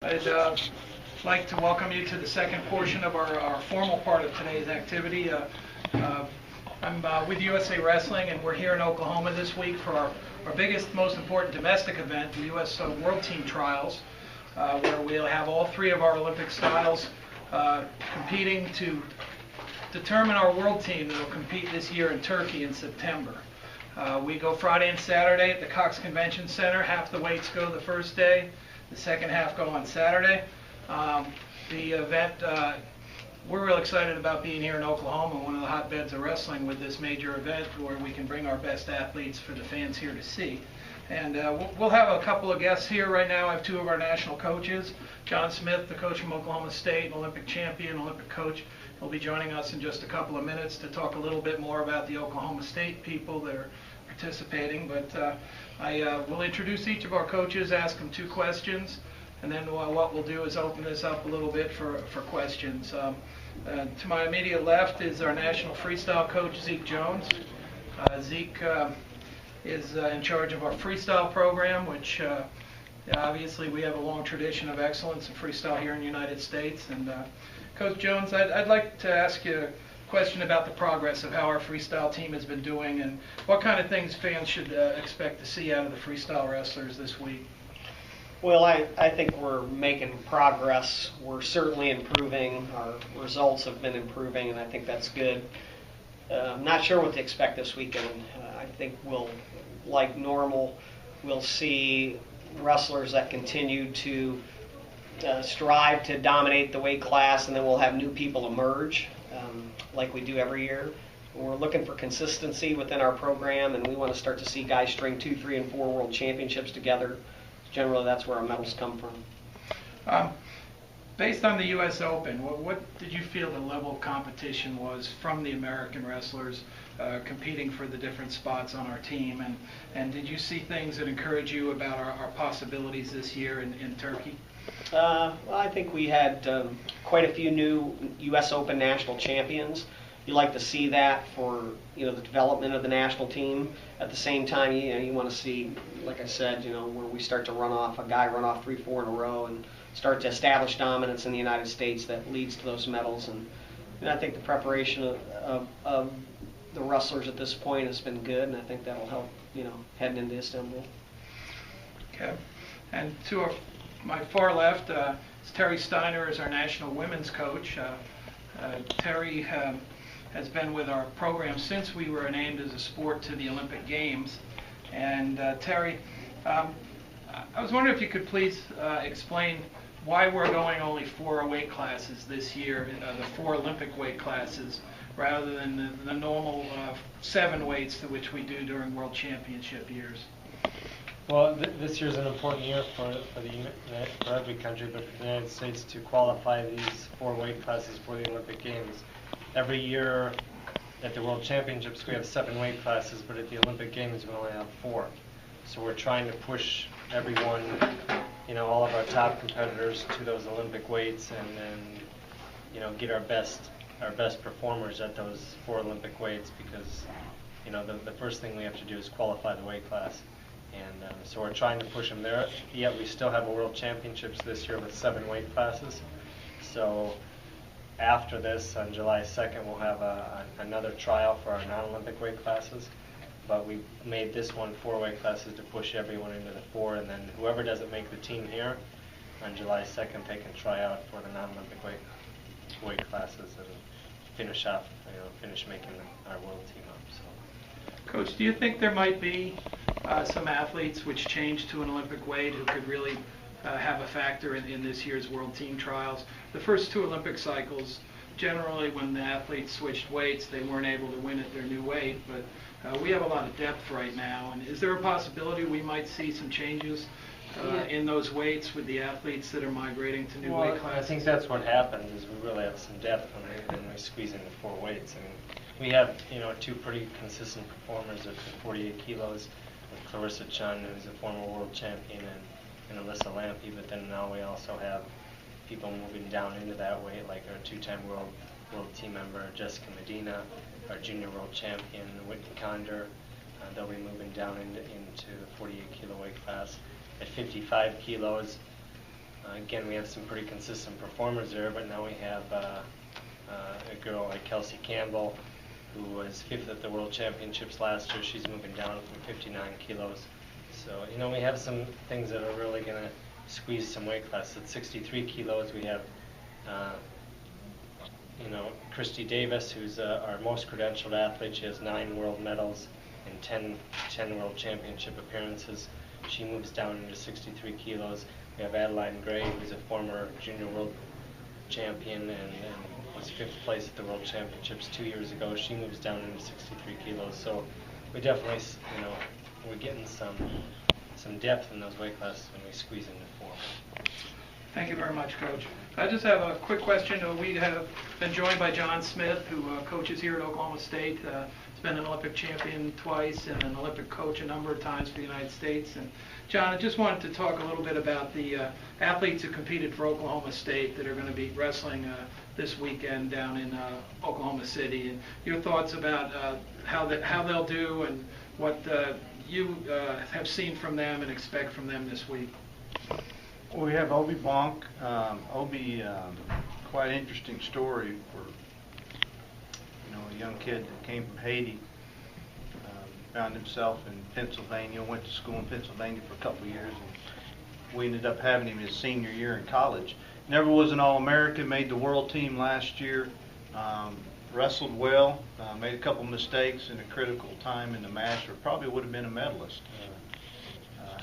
I'd like to welcome you to the second portion of our formal part of today's activity. I'm with USA Wrestling, and we're here in Oklahoma this week for our biggest, most important domestic event, the U.S. World Team Trials, where we'll have all three of our Olympic styles competing to determine our world team that will compete this year in Turkey in September. We go Friday and Saturday at the Cox Convention Center. Half the weights go the first day. The second half go on Saturday. The event, we're real excited about being here in Oklahoma, one of the hotbeds of wrestling, with this major event where we can bring our best athletes for the fans here to see. And we'll have a couple of guests here right now. I have two of our national coaches. John Smith, the coach from Oklahoma State, an Olympic champion, Olympic coach. He'll be joining us in just a couple of minutes to talk a little bit more about the Oklahoma State people that are participating. But I will introduce each of our coaches, ask them two questions, and then what we'll do is open this up a little bit for questions. To my immediate left is our national freestyle coach, Zeke Jones. Zeke is in charge of our freestyle program, which obviously we have a long tradition of excellence in freestyle here in the United States. And Coach Jones, I'd like to ask you a question about the progress of how our freestyle team has been doing and what kind of things fans should expect to see out of the freestyle wrestlers this week. Well, I think we're making progress. We're certainly improving. Our results have been improving, and I think that's good. I'm not sure what to expect this weekend. I think we'll, like normal, we'll see wrestlers that continue to strive to dominate the weight class, and then we'll have new people emerge like we do every year. We're looking for consistency within our program, and we want to start to see guys string 2, 3, and 4 world championships together. Generally, that's where our medals come from. Based on the U.S. Open, what did you feel the level of competition was from the American wrestlers competing for the different spots on our team? And did you see things that encourage you about our possibilities this year in Turkey? Well, I think we had quite a few new U.S. Open national champions. You like to see that for the development of the national team. At the same time, you want to see, like I said, where we start to run off 3, 4 in a row and start to establish dominance in the United States that leads to those medals. And I think the preparation of the wrestlers at this point has been good, and I think that'll help heading into Istanbul. Okay, and to my far left is Terry Steiner, is our national women's coach. Terry has been with our program since we were named as a sport to the Olympic Games. And Terry, I was wondering if you could please explain why we're going only 4 weight classes this year, the 4 Olympic weight classes, rather than the normal 7 weights to which we do during World Championship years. Well, this year's an important year for every country, but for the United States to qualify these 4 weight classes for the Olympic Games. Every year at the World Championships we have 7 weight classes, but at the Olympic Games we only have 4. So we're trying to push everyone, all of our top competitors to those Olympic weights, and then get our best performers at those 4 Olympic weights, because the first thing we have to do is qualify the weight class. And so we're trying to push them there. Yet we still have a World Championships this year with 7 weight classes. So after this, on July 2nd, we'll have another trial for our non-Olympic weight classes. But we made this one 4 weight classes to push everyone into the 4, and then whoever doesn't make the team here on July 2nd, they can try out for the non-Olympic weight classes and finish making our world team up. So. Coach, do you think there might be some athletes which change to an Olympic weight who could really have a factor in this year's World Team Trials? The first 2 Olympic cycles, generally when the athletes switched weights, they weren't able to win at their new weight, but we have a lot of depth right now. And is there a possibility we might see some changes in those weights with the athletes that are migrating to new weight classes? I think that's what happens, is we really have some depth when we squeeze into 4 weights. I mean, we have 2 pretty consistent performers at the 48 kilos, with Clarissa Chun, who's a former world champion, and Alyssa Lampe, but then now we also have people moving down into that weight, like our 2-time world team member Jessica Medina, our junior world champion Whitney Condor. They'll be moving down into the 48 kilo weight class. At 55 kilos, Again, we have some pretty consistent performers there, but now we have a girl like Kelsey Campbell, who was 5th at the World Championships last year. She's moving down from 59 kilos. So, we have some things that are really going to squeeze some weight classes. At 63 kilos, we have, Christy Davis, who's our most credentialed athlete. She has 9 world medals and 10 world championship appearances. She moves down into 63 kilos. We have Adeline Gray, who's a former junior world champion and was 5th place at the World Championships 2 years ago. She moves down into 63 kilos. So we definitely, we're getting some depth in those weight classes when we squeeze into 4. Thank you very much, Coach. I just have a quick question. We have been joined by John Smith, who coaches here at Oklahoma State. He's been an Olympic champion twice and an Olympic coach a number of times for the United States. And John, I just wanted to talk a little bit about the athletes who competed for Oklahoma State that are going to be wrestling this weekend down in Oklahoma City, and your thoughts about how they'll do and what you have seen from them and expect from them this week. Well, we have Obi Bonk. Obi, quite interesting story for a young kid that came from Haiti, found himself in Pennsylvania, went to school in Pennsylvania for a couple of years, and we ended up having him his senior year in college. Never was an All-American, made the world team last year, wrestled well, made a couple mistakes in a critical time in the match, or probably would have been a medalist.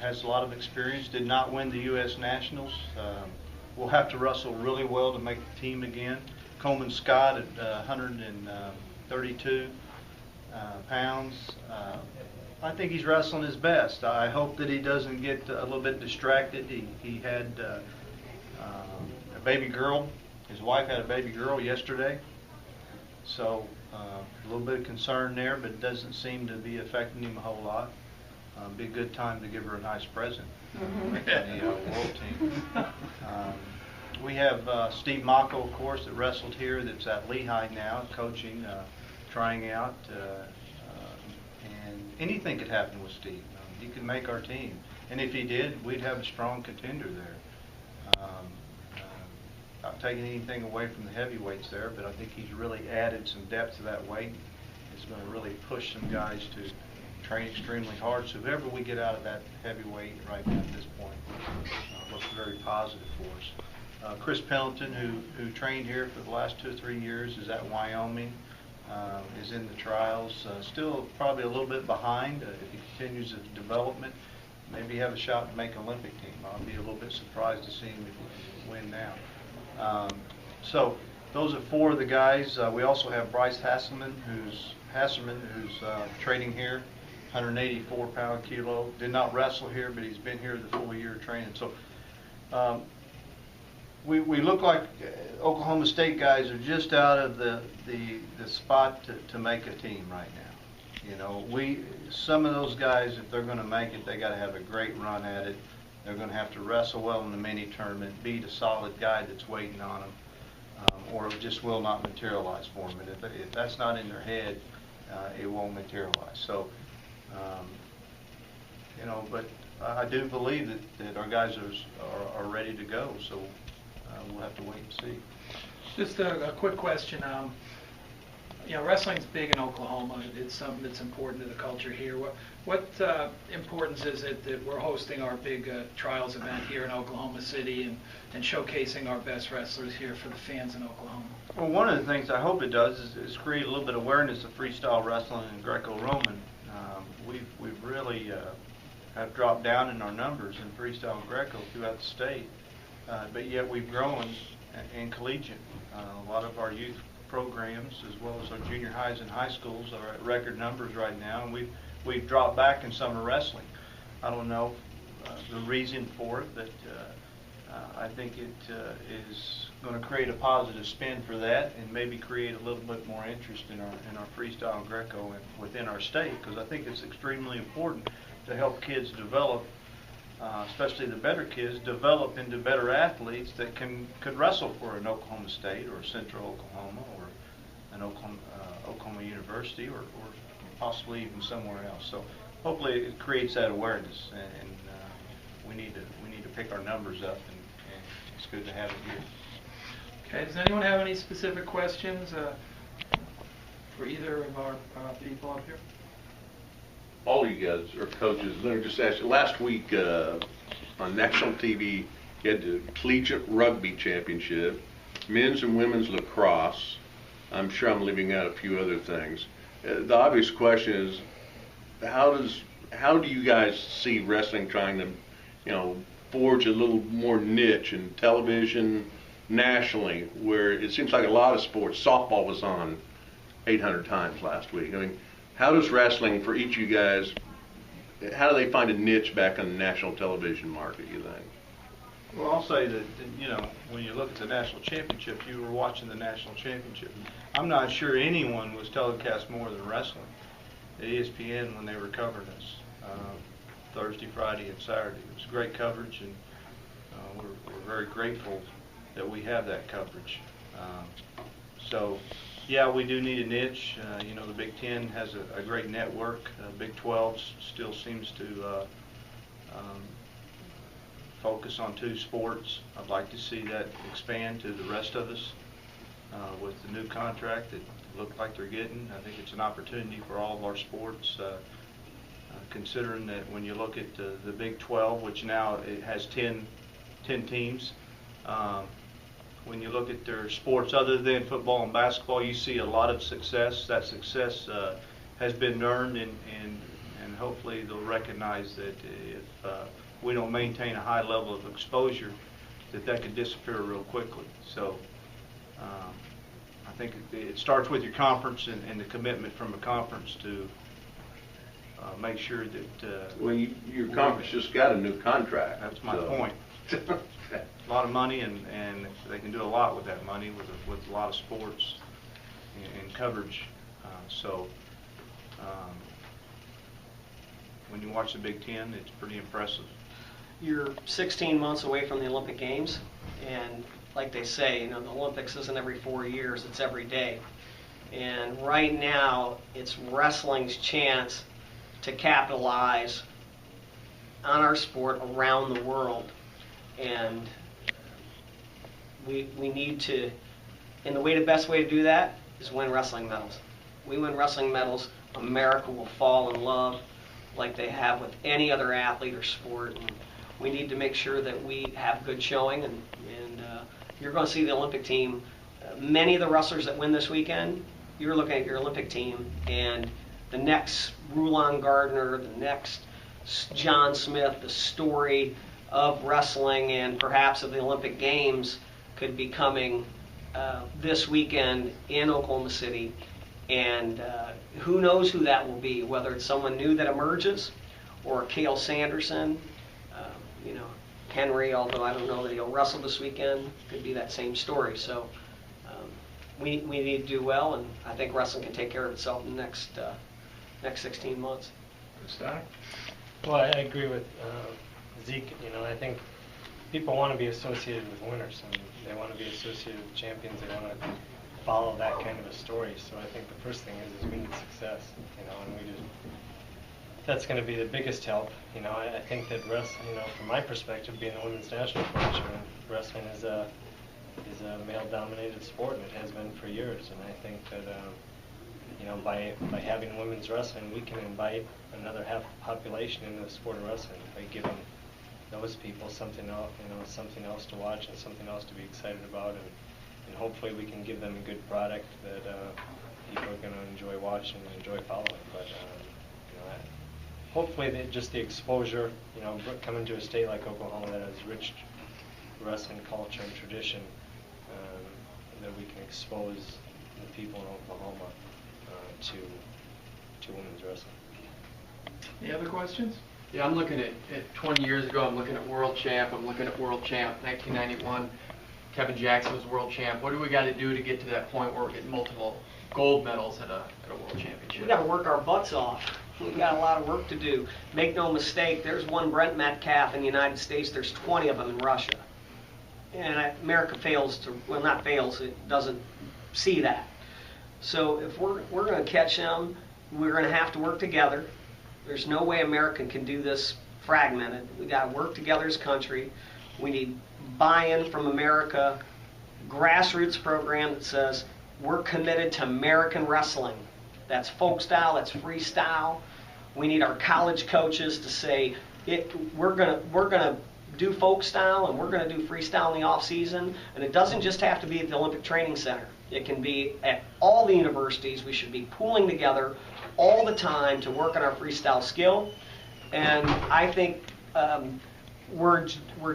Has a lot of experience, did not win the U.S. Nationals. Will have to wrestle really well to make the team again. Coleman Scott at 132 pounds. I think he's wrestling his best. I hope that he doesn't get a little bit distracted. He had a baby girl. His wife had a baby girl yesterday. So a little bit of concern there, but it doesn't seem to be affecting him a whole lot. Be a good time to give her a nice present in the world team. We have Steve Mocco, of course, that wrestled here, that's at Lehigh now, coaching, trying out. And anything could happen with Steve. He could make our team. And if he did, we'd have a strong contender there. Not taking anything away from the heavyweights there, but I think he's really added some depth to that weight. It's going to really push some guys to train extremely hard. So whoever we get out of that heavyweight right now at this point looks very positive for us. Chris Pendleton, who trained here for the last 2 or 3 years, is at Wyoming, is in the trials. Still probably a little bit behind. If he continues his development, maybe have a shot to make an Olympic team. I'll be a little bit surprised to see him if he can win now. So those are 4 of the guys. We also have Bryce Hasselman, who's training here. 184 kilo. Did not wrestle here, but he's been here the full year training. So we look like Oklahoma State guys are just out of the spot to make a team right now. Some of those guys, if they're going to make it, they got to have a great run at it. They're going to have to wrestle well in the mini tournament, beat a solid guy that's waiting on them, or it just will not materialize for them. And if that's not in their head, it won't materialize. So. But I do believe that our guys are ready to go, so we'll have to wait and see. Just a quick question. Wrestling's big in Oklahoma. It's something that's important to the culture here. What importance is it that we're hosting our big trials event here in Oklahoma City and showcasing our best wrestlers here for the fans in Oklahoma? Well, one of the things I hope it does is create a little bit of awareness of freestyle wrestling and Greco-Roman. We've really have dropped down in our numbers in freestyle and Greco throughout the state, but yet we've grown in collegiate. A lot of our youth programs, as well as our junior highs and high schools, are at record numbers right now, and we've dropped back in summer wrestling. I don't know the reason for it, but I think it is going to create a positive spin for that, and maybe create a little bit more interest in our freestyle and Greco within our state, because I think it's extremely important to help kids develop, especially the better kids, develop into better athletes that could wrestle for an Oklahoma State or Central Oklahoma or an Oklahoma University or possibly even somewhere else. So hopefully it creates that awareness, and we need to pick our numbers up and it's good to have it here. Okay, does anyone have any specific questions for either of our people up here? All you guys are coaches. Let me just ask you, last week on national TV, you had the Collegiate Rugby Championship, men's and women's lacrosse. I'm sure I'm leaving out a few other things. The obvious question is, how do you guys see wrestling trying to, forge a little more niche in television nationally, where it seems like a lot of sports, softball was on 800 times last week. I mean, how does wrestling, for each of you guys, how do they find a niche back on the national television market, you think? Well, I'll say that, when you look at the national championship, you were watching the national championship. I'm not sure anyone was telecast more than wrestling at ESPN when they were covering us Thursday, Friday, and Saturday. It was great coverage, and we're very grateful that we have that coverage. So, yeah, we do need a niche. The Big Ten has a great network. Big 12 still seems to focus on 2 sports. I'd like to see that expand to the rest of us with the new contract that look like they're getting. I think it's an opportunity for all of our sports, considering that when you look at the Big 12, which now it has 10 teams, when you look at their sports other than football and basketball, you see a lot of success. That success has been earned, and hopefully they'll recognize that if we don't maintain a high level of exposure, that could disappear real quickly. So I think it starts with your conference and the commitment from a conference to make sure that... Well, your conference just got a new contract. That's my point. A lot of money, and they can do a lot with that money with a lot of sports and coverage. When you watch the Big Ten, it's pretty impressive. You're 16 months away from the Olympic Games, and like they say, the Olympics isn't every 4 years, it's every day. And right now, it's wrestling's chance to capitalize on our sport around the world. And we need to, and the best way to do that is win wrestling medals. We win wrestling medals, America will fall in love like they have with any other athlete or sport. And we need to make sure that we have good showing, and you're going to see the Olympic team. Many of the wrestlers that win this weekend, you're looking at your Olympic team, and the next Rulon Gardner, the next John Smith, the story of wrestling and perhaps of the Olympic Games could be coming this weekend in Oklahoma City. And who knows who that will be, whether it's someone new that emerges or Cale Sanderson, Henry, although I don't know that he'll wrestle this weekend, could be that same story. So we need to do well, and I think wrestling can take care of itself in the next 16 months. Steiner? Well, I agree with Zeke. I think people want to be associated with winners, and they want to be associated with champions. They want to follow that kind of a story. So I think the first thing is we need success, and that's going to be the biggest help. I think that wrestling, from my perspective, being a women's national coach, wrestling is a male-dominated sport, and it has been for years. And I think that by having women's wrestling, we can invite another half the population into the sport of wrestling by giving those people something else, something else to watch and something else to be excited about, and hopefully we can give them a good product that people are going to enjoy watching and enjoy following. But hopefully just the exposure, coming to a state like Oklahoma that has rich wrestling culture and tradition, that we can expose the people in Oklahoma to women's wrestling. Any other questions? Yeah, I'm looking at 20 years ago, I'm looking at world champ, 1991. Kevin Jackson was world champ. What do we got to do to get to that point where we're getting multiple gold medals at a world championship? We got to work our butts off. We got a lot of work to do. Make no mistake, there's one Brent Metcalf in the United States, there's 20 of them in Russia. And America it doesn't see that. So if we're going to catch them, we're going to have to work together. There's no way America can do this fragmented. We got to work together as a country. We need buy-in from America, grassroots program that says we're committed to American wrestling. That's folk style, that's freestyle. We need our college coaches to say we're gonna do folk style and we're gonna do freestyle in the off season. And it doesn't just have to be at the Olympic Training Center. It can be at all the universities. We should be pooling together all the time to work on our freestyle skill. And I think we're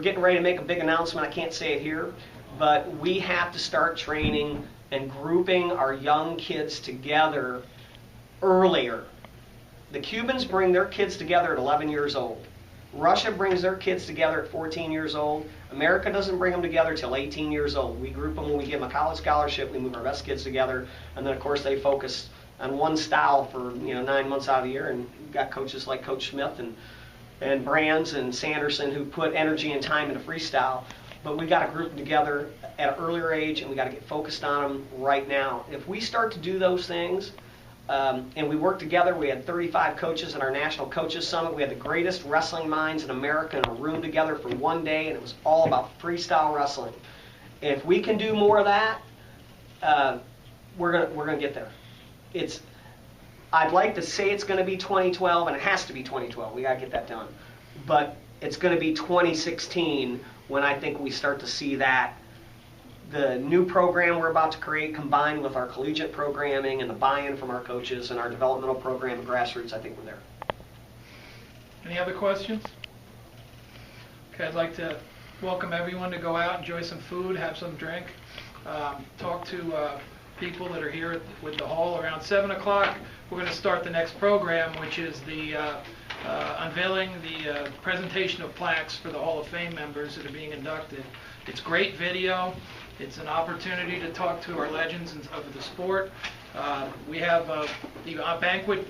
getting ready to make a big announcement. I can't say it here, but we have to start training and grouping our young kids together earlier. The Cubans bring their kids together at 11 years old. Russia brings their kids together at 14 years old. America doesn't bring them together till 18 years old. We group them when we give them a college scholarship. We move our best kids together, and then of course they focus on one style for 9 months out of the year. And we've got coaches like Coach Smith and Brands and Sanderson who put energy and time into freestyle. But we got to group them together at an earlier age, and we got to get focused on them right now. If we start to do those things, and we work together. We had 35 coaches in our National Coaches Summit. We had the greatest wrestling minds in America in a room together for one day, and it was all about freestyle wrestling. If we can do more of that, we're gonna get there. I'd like to say it's going to be 2012, and it has to be 2012. We got to get that done. But it's going to be 2016 when I think we start to see that. The new program we're about to create combined with our collegiate programming and the buy-in from our coaches and our developmental program and grassroots, I think we're there. Any other questions? Okay, I'd like to welcome everyone to go out, enjoy some food, have some drink, talk to people that are here with the hall. Around 7 o'clock, we're going to start the next program, which is the unveiling the presentation of plaques for the Hall of Fame members that are being inducted. It's great video. It's an opportunity to talk to our legends of the sport. We have a banquet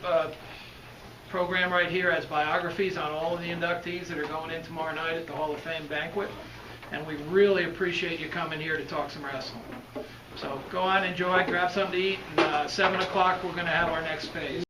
program right here as biographies on all of the inductees that are going in tomorrow night at the Hall of Fame banquet. And we really appreciate you coming here to talk some wrestling. So go on, enjoy, grab something to eat, and 7 o'clock we're going to have our next phase.